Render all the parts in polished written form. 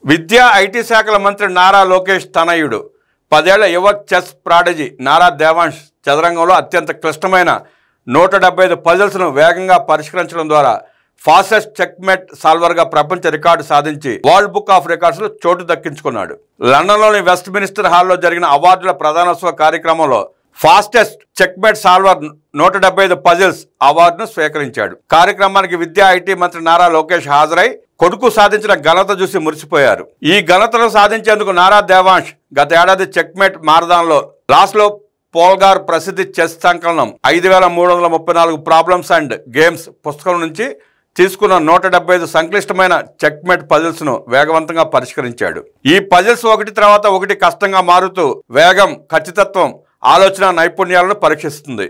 విద్యా ఐటీ శాఖల మంత్రి నారా లోకేష్ తనయుడు 10 ఏళ్ల యువ చెస్ ప్రాడజీ నారా దేవాంష్ చదరంగంలో అత్యంత క్లిష్టమైన 175 పజిల్స్ను వేగంగా పరిష్కరించడం ద్వారా ఫాస్టెస్ట్ చెక్మేట్ సాల్వర్గా ప్రపంచ రికార్డు సాధించి వరల్డ్ బుక్ ఆఫ్ రికార్డ్స్లో చోటు దక్కించుకున్నాడు. లండన్లోని వెస్ట్ మినిస్టర్ హాల్లో జరిగిన అవార్డుల ప్రదానోత్సవ కార్యక్రమంలో ఫాస్టెస్ట్ చెక్మేట్ సాల్వర్ 175 పజిల్స్ అవార్డును స్వీకరించాడు. కార్యక్రమానికి విద్యా ఐటీ మంత్రి నారా లోకేష్ హాజరై కొడుకు సాధించిన ఘనత చూసి మురిసిపోయారు. ఈ ఘనతను సాధించేందుకు నారా దేవాంష్ గత ఏడాది చెక్మేట్ మారథాన్లో లాస్లో పోల్గార్ ప్రసిద్ధి చెస్ సంకలనం 5334 ప్రాబ్లమ్స్ అండ్ గేమ్స్ పుస్తకం నుంచి తీసుకున్న 175 సంక్లిష్టమైన చెక్మేట్ పజిల్స్ను వేగవంతంగా పరిష్కరించాడు. ఈ పజిల్స్ ఒకటి తర్వాత ఒకటి కష్టంగా మారుతూ వేగం, ఖచ్చితత్వం, ఆలోచన నైపుణ్యాలను పరీక్షిస్తుంది.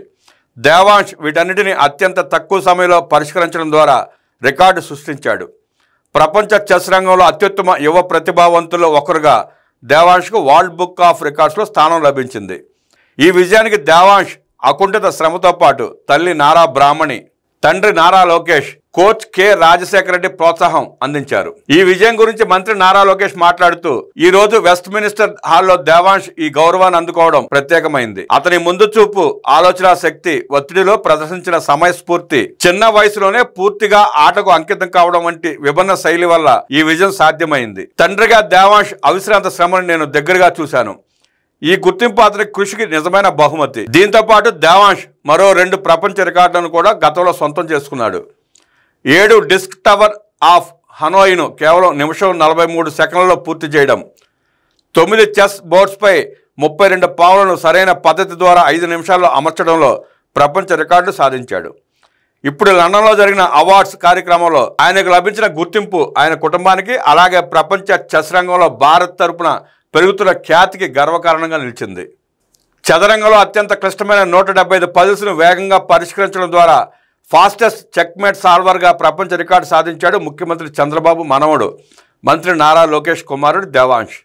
దేవాంష్ వీటన్నిటిని అత్యంత తక్కువ సమయంలో పరిష్కరించడం ద్వారా రికార్డు సృష్టించాడు. ప్రపంచ చెస్ రంగంలో అత్యుత్తమ యువ ప్రతిభావంతుల్లో ఒకరుగా దేవాంష్కు వరల్డ్ బుక్ ఆఫ్ రికార్డ్స్లో స్థానం లభించింది. ఈ విజయానికి దేవాంష్ అకుంఠిత శ్రమతో పాటు తల్లి నారా బ్రాహ్మణి, తండ్రి నారా లోకేష్, కోచ్ కె రాజశేఖర రెడ్డి ప్రోత్సాహం అందించారు. ఈ విజయం గురించి మంత్రి నారా లోకేష్ మాట్లాడుతూ, ఈ రోజు వెస్ట్ మినిస్టర్ హాల్లో దేవాంష్ ఈ గౌరవాన్ని అందుకోవడం ప్రత్యేకమైంది. అతని ముందు చూపు, ఆలోచన శక్తి, ఒత్తిడిలో ప్రదర్శించిన సమయస్ఫూర్తి, చిన్న వయసులోనే పూర్తిగా ఆటకు అంకితం కావడం వంటి విభిన్న శైలి వల్ల ఈ విజయం సాధ్యమైంది. తండ్రిగా దేవాంష్ అవిశ్రాంత శ్రమను నేను దగ్గరగా చూశాను. ఈ గుర్తింపు అతని కృషికి నిజమైన బహుమతి. దీంతో పాటు దేవాంష్ మరో 2 ప్రపంచ రికార్డులను కూడా గతంలో సొంతం చేసుకున్నాడు. 7 డిస్క్ టవర్ ఆఫ్ హనోయిను కేవలం 1 నిమిషం 43 సెకండ్లలో పూర్తి చేయడం, 9 చెస్ బోర్డ్స్పై 32 పావులను సరైన పద్ధతి ద్వారా 5 నిమిషాల్లో అమర్చడంలో ప్రపంచ రికార్డు సాధించాడు. ఇప్పుడు లండన్లో జరిగిన అవార్డ్స్ కార్యక్రమంలో ఆయనకు లభించిన గుర్తింపు ఆయన కుటుంబానికి, అలాగే ప్రపంచ చెస్ రంగంలో భారత్ తరపున పెరుగుతున్న ఖ్యాతికి గర్వకారణంగా నిలిచింది. చదరంగంలో అత్యంత క్లిష్టమైన 175 పజిల్స్ను వేగంగా పరిష్కరించడం ద్వారా ఫాస్టెస్ట్ చెక్మేట్ సాల్వర్గా ప్రపంచ రికార్డు సాధించాడు ముఖ్యమంత్రి చంద్రబాబు మనవడు, మంత్రి నారా లోకేష్ కుమారుడు దేవాంష్.